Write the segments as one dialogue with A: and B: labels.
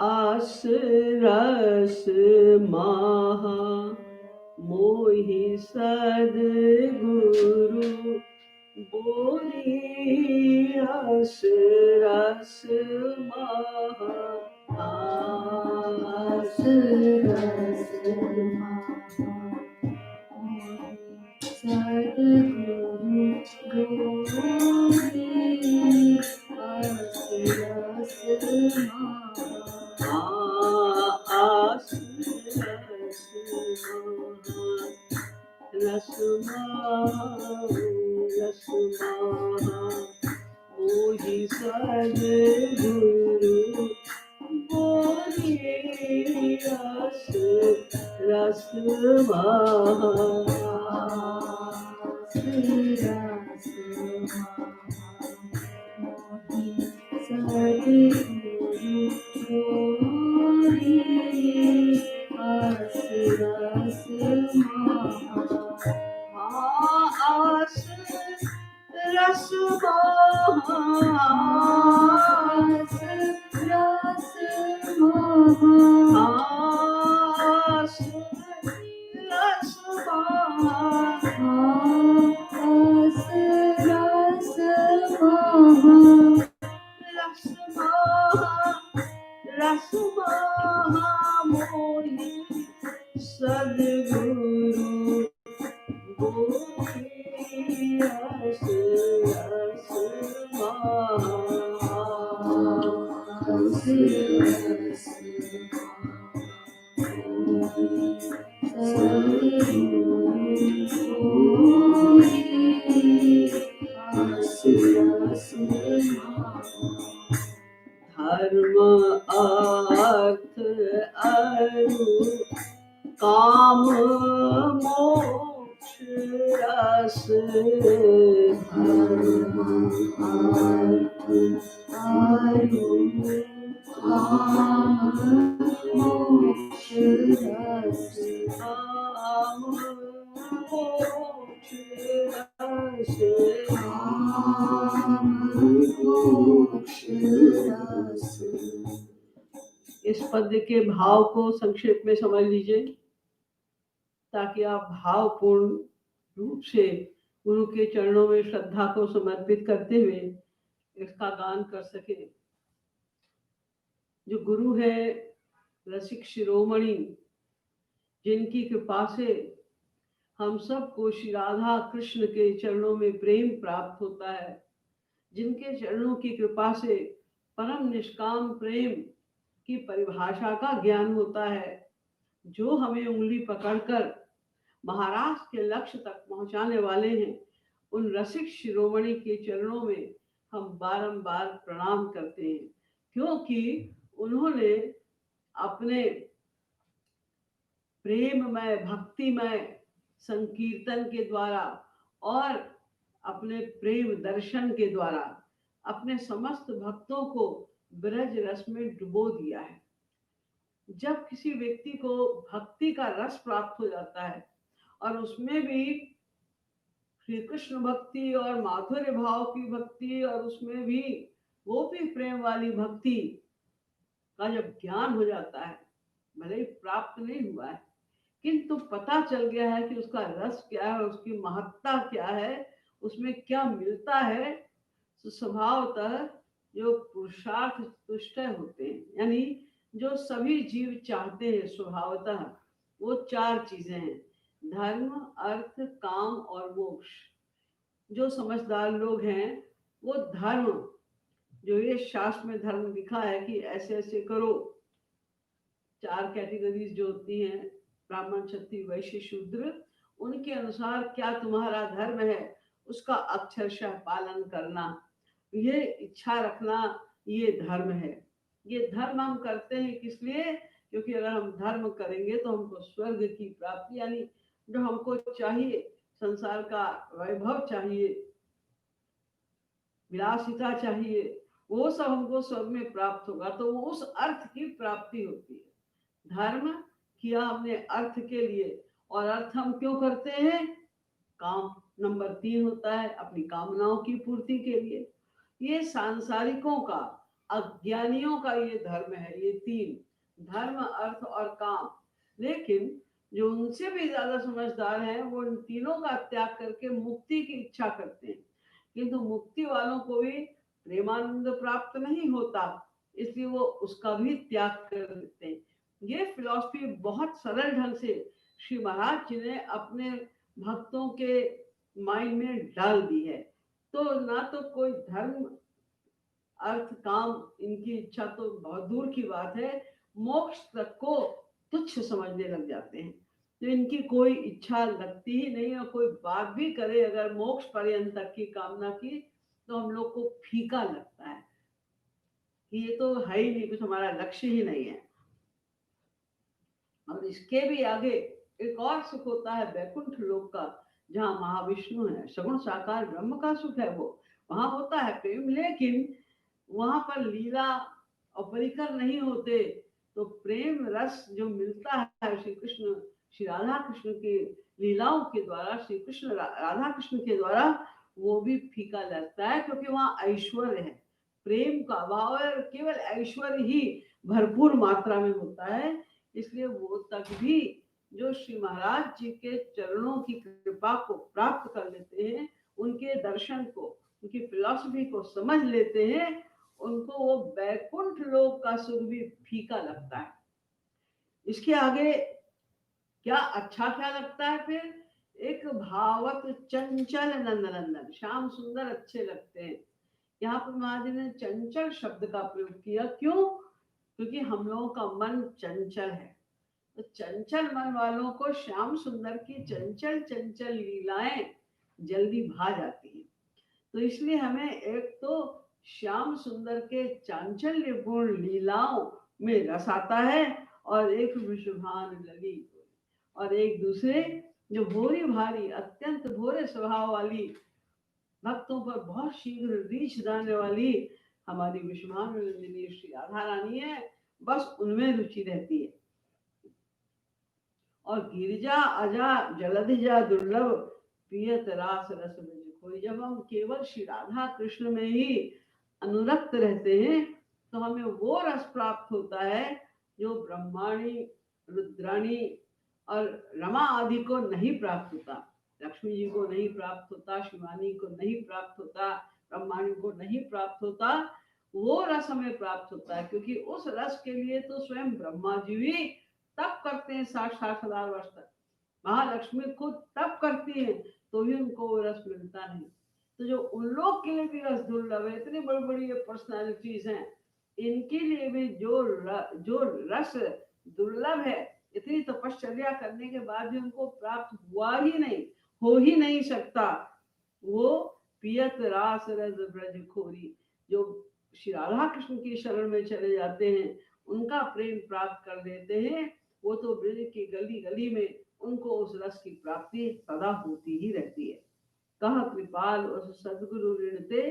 A: आस रस माहा मोहि सद्गुरु बोली आस रस माहा आस रस माहा सद्गुरु बोली आस रस माहा आस रस माहा रसमाहा मोहि सद्गुरु बोली रस रसमाहा मोहि सद्गुरु बोली रस रसमाहा आस रस आस रस आस रस आस रस रस मोहि सद्गुरु बोली रस धर्म अर्थ अरु काम मोक्ष रस धर्म अर्थ अरु काम मोक्ष रस काम मोक्ष रस काम मोक्ष रस। इस पद्य के भाव को संक्षेप में समझ लीजिए ताकि आप भावपूर्ण रूप से गुरु के चरणों में श्रद्धा को समर्पित करते हुए इसका गान कर सके। जो गुरु है रसिक शिरोमणि, जिनकी कृपा से हम सबको श्री राधा कृष्ण के चरणों में प्रेम प्राप्त होता है, जिनके चरणों की कृपा से परम निष्काम प्रेम की परिभाषा का ज्ञान होता है, जो हमें उंगली पकड़कर महाराष्ट्र के लक्ष्य तक पहुंचाने वाले हैं, उन रसिक शिरोमणि के चरणों में हम बारंबार प्रणाम करते हैं, क्योंकि उन्होंने अपने प्रेममय भक्तिमय संकीर्तन के द्वारा और अपने प्रेम दर्शन के द्वारा अपने समस्त भक्तों को ब्रज रस में डुबो दिया है। जब किसी व्यक्ति को भक्ति का रस प्राप्त हो जाता है और उसमें भी श्री कृष्ण भक्ति और माधुर्य भाव की भक्ति और उसमें भी गोपी प्रेम वाली भक्ति का जब ज्ञान हो जाता है, भले ही प्राप्त नहीं हुआ है किंतु पता चल गया है कि उसका रस क्या है, उसकी महत्ता क्या है, उसमें क्या मिलता है, तो स्वभावतः जो पुरुषार्थ तुष्ट होते हैं, यानी जो सभी जीव चाहते हैं स्वभावतः, वो चार चीजें हैं, धर्म अर्थ काम और मोक्ष। जो समझदार लोग हैं वो धर्म, जो ये शास्त्र में धर्म लिखा है कि ऐसे ऐसे करो, चार कैटेगरीज जो होती हैं, ब्राह्मण क्षत्रिय वैश्य शूद्र, उनके अनुसार क्या तुम्हारा धर्म है उसका अक्षरशः पालन करना, ये इच्छा रखना, ये धर्म है। ये धर्म हम करते हैं किस लिए? क्योंकि अगर हम धर्म करेंगे तो हमको स्वर्ग की प्राप्ति, यानी जो हमको चाहिए, संसार का वैभव चाहिए, विलासिता चाहिए, वो सब हमको स्वर्ग में प्राप्त होगा, तो वो उस अर्थ की प्राप्ति होती है। धर्म किया हमने अर्थ के लिए, और अर्थ हम क्यों करते हैं? काम नंबर 3 होता है, अपनी कामनाओं की पूर्ति के लिए। ये सांसारिकों का अज्ञानियों का ये धर्म है, ये तीन, धर्म अर्थ और काम। लेकिन जो उनसे भी ज्यादा समझदार हैं वो इन तीनों का त्याग करके मुक्ति की इच्छा करते हैं, किंतु मुक्ति वालों को भी प्रेमानंद प्राप्त नहीं होता, इसलिए वो उसका भी त्याग कर देते हैं। ये फिलॉसफी बहुत सरल ढंग से श्री महाराज जी ने अपने भक्तों के माइंड में डाल दी है। तो ना तो कोई धर्म अर्थ काम, इनकी इच्छा तो बहुत दूर की बात है, मोक्ष तक को तुच्छ समझने लग जाते हैं। तो इनकी कोई इच्छा लगती ही नहीं, और कोई बात भी करे अगर मोक्ष पर्यंत तक की कामना की, तो हम लोग को फीका लगता है कि ये तो है ही नहीं, कुछ हमारा लक्ष्य ही नहीं है। और इसके भी आगे एक और सुख होता है वैकुंठ लोक का, जहाँ महाविष्णु है, सगुण साकार ब्रह्म का सुख है वो, वहां होता है प्रेम। लेकिन वहां पर लीला और परिकर नहीं होते, तो प्रेम रस जो मिलता है श्री कृष्ण, श्री राधा कृष्ण की लीलाओं के द्वारा, श्री कृष्ण राधा कृष्ण के द्वारा, वो भी फीका लगता है, क्योंकि वहाँ ऐश्वर्य है, प्रेम का अभाव है, केवल ऐश्वर्य ही भरपूर मात्रा में होता है। इसलिए वो तक भी जो श्री महाराज जी के चरणों की कृपा को प्राप्त कर लेते हैं, उनके दर्शन को, उनकी फिलॉसफी को समझ लेते हैं, उनको वो वैकुंठ लोक का सुख भी फीका लगता है। इसके आगे क्या अच्छा क्या लगता है फिर? एक भावत चंचल नंदनंदन, श्याम सुंदर अच्छे लगते हैं। यहाँ पर महाराज ने चंचल शब्द का प्रयोग किया, क्यों? क्योंकि हम लोगों का मन चंचल है, तो चंचल मन वालों को श्याम सुंदर की चंचल चंचल लीलाएं जल्दी भा जाती हैं। तो इसलिए हमें एक तो श्याम सुंदर के चांचल्यपूर्ण लीलाओं में रस आता है, और एक विषभान लली, और एक दूसरे जो भोरी भारी अत्यंत भोरे स्वभाव वाली, भक्तों पर बहुत शीघ्र रीछ जाने वाली हमारी विषभान नंदिनी श्री राधा रानी है, बस उनमें रुचि रहती है। और गिरिजा अजा जलधिजा दुर्लभ पियत रास रस खोई, जब हम केवल श्री राधा कृष्ण में ही अनुरक्त रहते हैं, तो हमें वो रस प्राप्त होता है जो ब्रह्माणी, रुद्राणी और रमा आदि को नहीं प्राप्त होता। लक्ष्मी जी को नहीं प्राप्त होता, शिवानी को नहीं प्राप्त होता, ब्रह्माणी को नहीं प्राप्त होता, वो रस हमें प्राप्त होता है। क्योंकि उस रस के लिए तो स्वयं ब्रह्मा जी भी तप करते हैं 60,000 वर्ष तक, महालक्ष्मी खुद तप करती है, तो भी उनको वो रस मिलता नहीं। तो जो उन लोग के लिए भी रस दुर्लभ है, इतनी बड़ी बड़ी ये पर्सनालिटीज हैं, इनके लिए भी जो रस दुर्लभ है, इतनी तपश्चर्या करने के बाद भी उनको प्राप्त हुआ ही नहीं, हो ही नहीं सकता, वो पियत रास रस ब्रज खोरी, जो श्री राधा कृष्ण की शरण में चले जाते हैं, उनका प्रेम प्राप्त कर लेते हैं, वो तो ब्रज की गली गली में उनको उस रस की प्राप्ति सदा होती ही रहती है। कह कृपाल उस सदगुरु ऋणते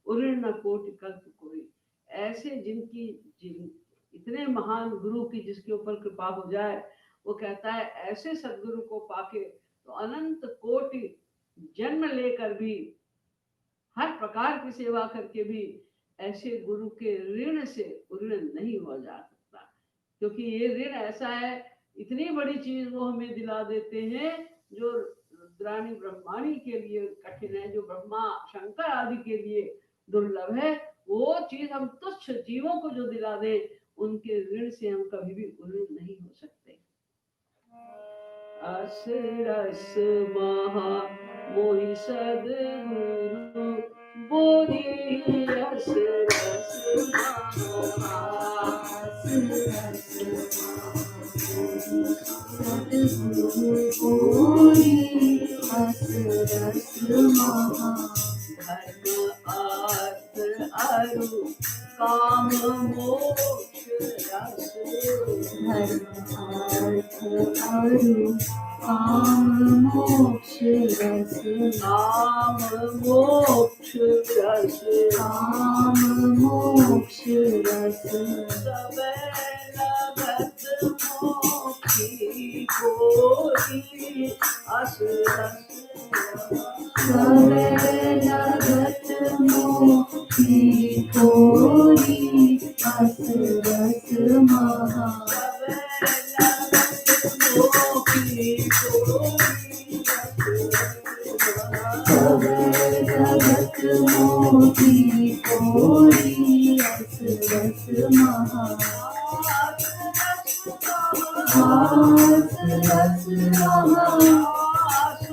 A: उऋण कोटि कल्प कोई, ऐसे जिन इतने महान गुरु की जिसके ऊपर कृपा हो जाए, वो कहता है ऐसे सदगुरु को पाके तो अनंत कोटि जन्म लेकर भी, हर प्रकार की सेवा करके भी ऐसे गुरु के ऋण से ऋण नहीं हो जा सकता। क्योंकि ये ऋण ऐसा है, इतनी बड़ी चीज वो हमें दिला देते हैं जो रुद्राणी ब्रह्माणी के लिए कठिन है, जो ब्रह्मा शंकर आदि के लिए दुर्लभ है, वो चीज हम तुच्छ जीवों को जो दिला दे, उनके ऋण से हम कभी भी ऋण नहीं हो सकते। अस रस महा मोहि सद्गुरु बोधि, अस रस महा
B: सद्गुरु बोधि, अस रस महा
A: धर्म अर्थ अरु काम मोक्ष रस,
B: धर्म अर्थ अरु काम मोक्ष रस,
A: काम मोक्ष रस,
B: काम मोक्ष रस,
A: सबे लगत मोक्षी कोई, अस रस
B: सबे लगत मोक्षी कोई, अस रस महा सब जगत मोही कोरी अस रस महा आस रस महा आस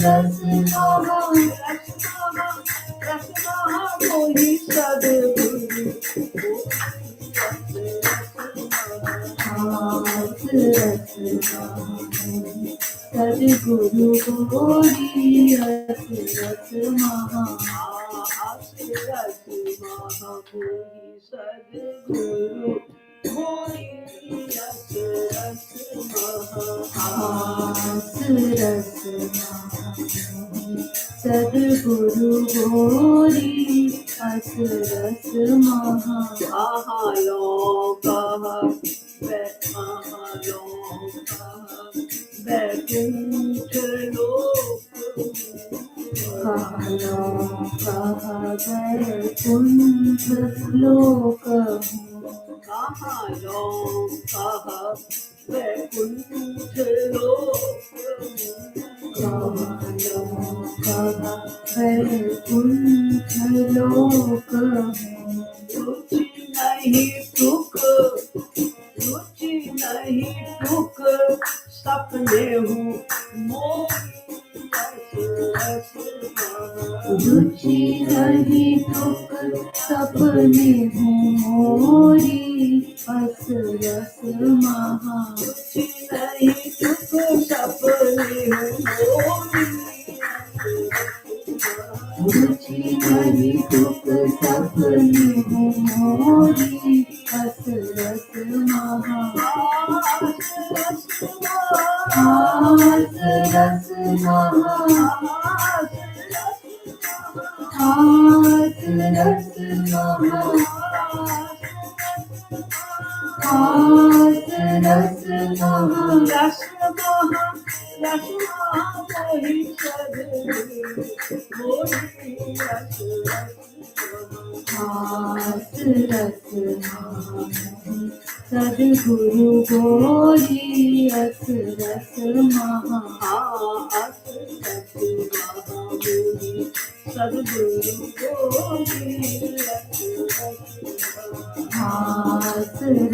B: रस महा आस रस सद्गुरु गोरी अस रस महा आस रस सद्गुरु गोरी अस रस महा
A: बैकुंठ लोक
B: कहलो कह वैकुंठ लोक
A: वैकुंठ लोक
B: कहलो कह वैकुंठ लोक
A: रुचि नहीं टुक सपने हूँ
B: रुचि नहीं टुक सपने हूँ मोरी अस रस महा
A: रुचि नहीं टुक सपने हूँ
B: रुचि नहीं टुक सपने हूँ मोरी अस रस महा आस रस महा आस रस महा आस रस महा आस रस महा सद्गुरु गोरी अस रस महा आस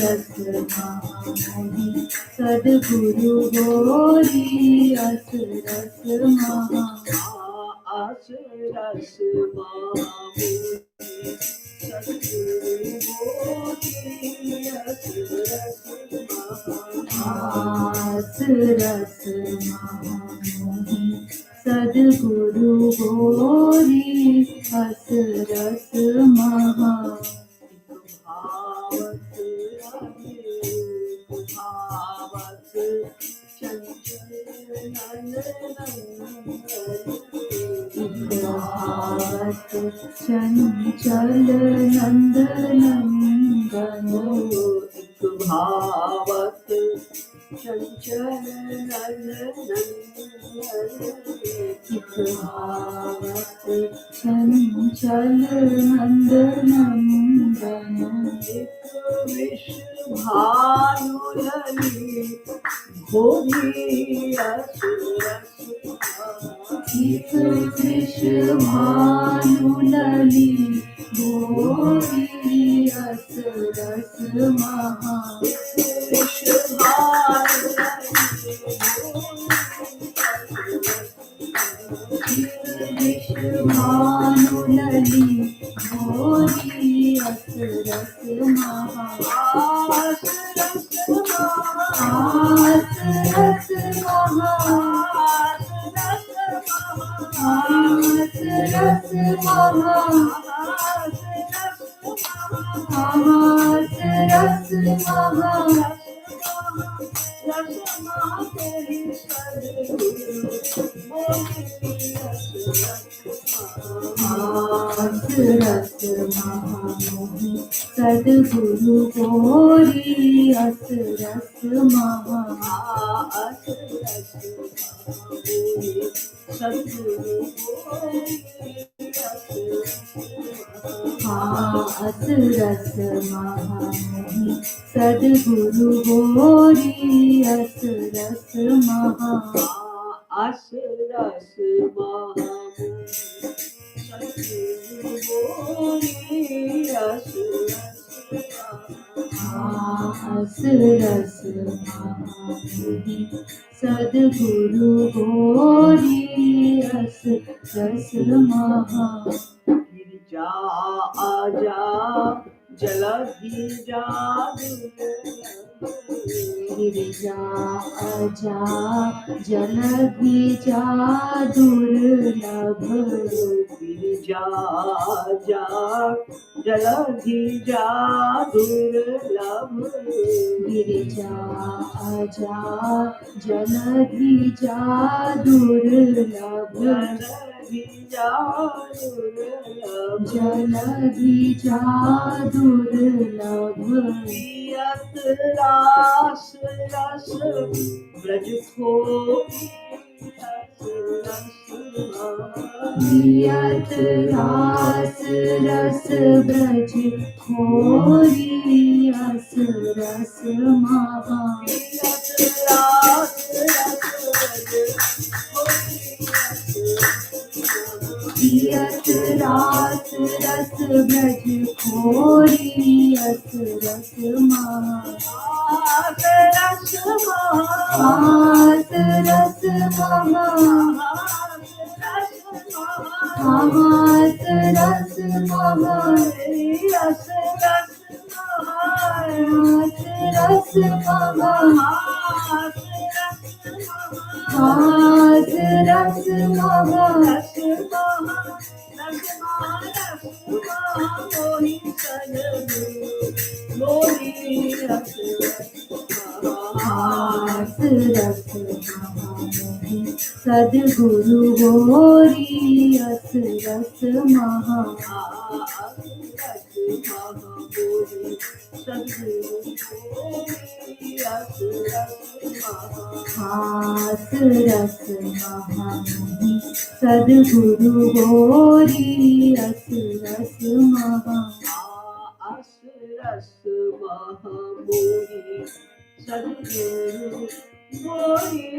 B: रस महा सद्गुरु गोरी अस रस महा
A: आस रस महामोही
B: आस रस महामोही सद्गुरु गोरी अस रस महा भावत चंचल नंद नंदन
A: भावत चंचल नंदन
B: भावत चंचल नंद नंदन
A: विश्व भानुलली भोगी असुरस
B: एक कृष्ण भानुलली भोगी अस रस महा
A: विश्व
B: भानुलली भोगी अस रस महा
A: आस रस
B: आस रस महा आस रस महा आस रस महा आस रस महामोही सद्गुरु गोरी अस रस महा हास रस महामोही सदगुरु गोरी अस रस महा
A: अस रस महामोही सदगुरु गोरी अस
B: रस महामोही सदगुरु गोरी अस रस महा
A: गिरिजा आजा जलधि जादू
B: गिरिजा आजा जलधि जा दुर्लभ
A: गिरिजा जा जलधि जा दुर्लभ
B: गिरिजा आजा जलधि जा दुर्लभ
A: जलधि जा दुर्लभ
B: जलधि जा दुर्लभ
A: पियत रास रस ब्रज को
B: पियत रास रस ब्रज खोरी अस रस महा
A: पियत रास रस
B: पियत रास रस ब्रज खोरी अस रस महा
A: आस रस
B: हास रस महा हास रस महा
A: रस रस
B: हास रस महा हास रस महा हास रस महामोही सदगुरु गोरी अस रस महा हास रस महामोही सदगुरु गोरी अस रस महा
A: अस रस महामोही सदगुरु गोरी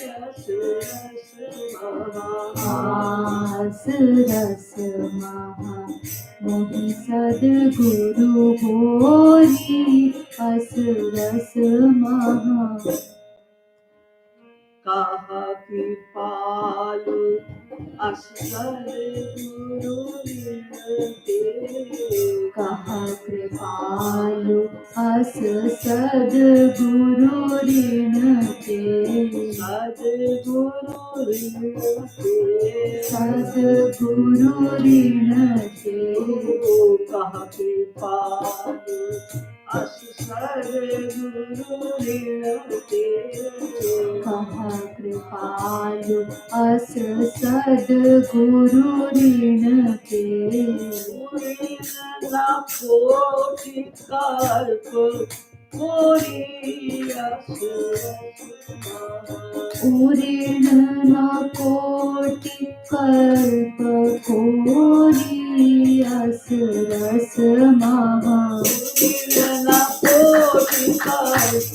A: अस रस महा
B: हास रस महामोही सदगुरु गोरी अस रस महा
A: कहा कृपालु अस सद्गुरु ते
B: कहा कृपालु अस सद्गुरु ऋण ते
A: सद्गुरु ते
B: सद्गुरु ऋण ते
A: कहा कृपालु अस सद्गुरु ते
B: कहा कृपालु अस सद्गुरु ऋण ते
A: ना कोटि कल्प कोरी अस
B: ऋण न कोटि कल्प कोरी अस रस महा
A: ना कोटि कल्प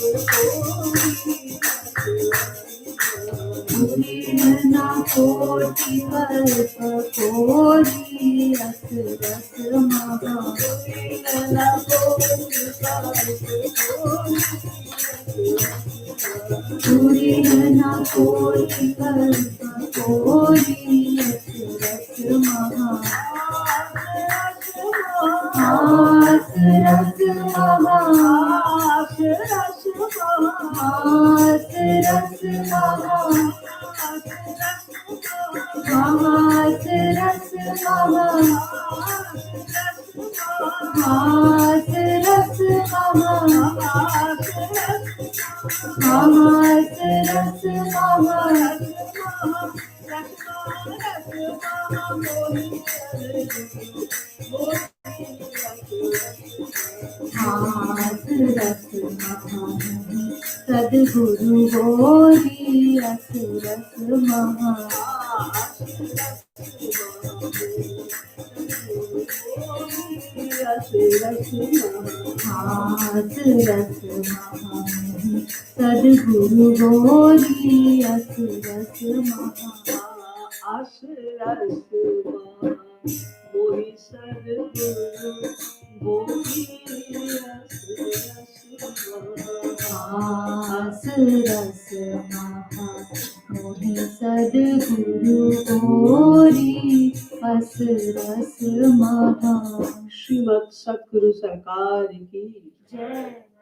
B: ऋण न कोटि कल्प कोरी अस रस महा
A: ना कोटि कल्प
B: ऋण न कोटि कल्प कोरी अस रस महा हास रस महा हास रस महा हास रस महा हास रस महा हास रस महा हास रस महामोही सद्गुरु गोरी अस रस महा
A: रस रस
B: हास रस महामोहि सद्गुरु गौरी रस रस महा
A: आस रस मोहि सद्गुरु गौरी रस रस
B: हास रस महा मोहि सद्गुरु गौरी रस रस महा।
A: श्रीमद् सद्गुरु सरकार की
B: जय।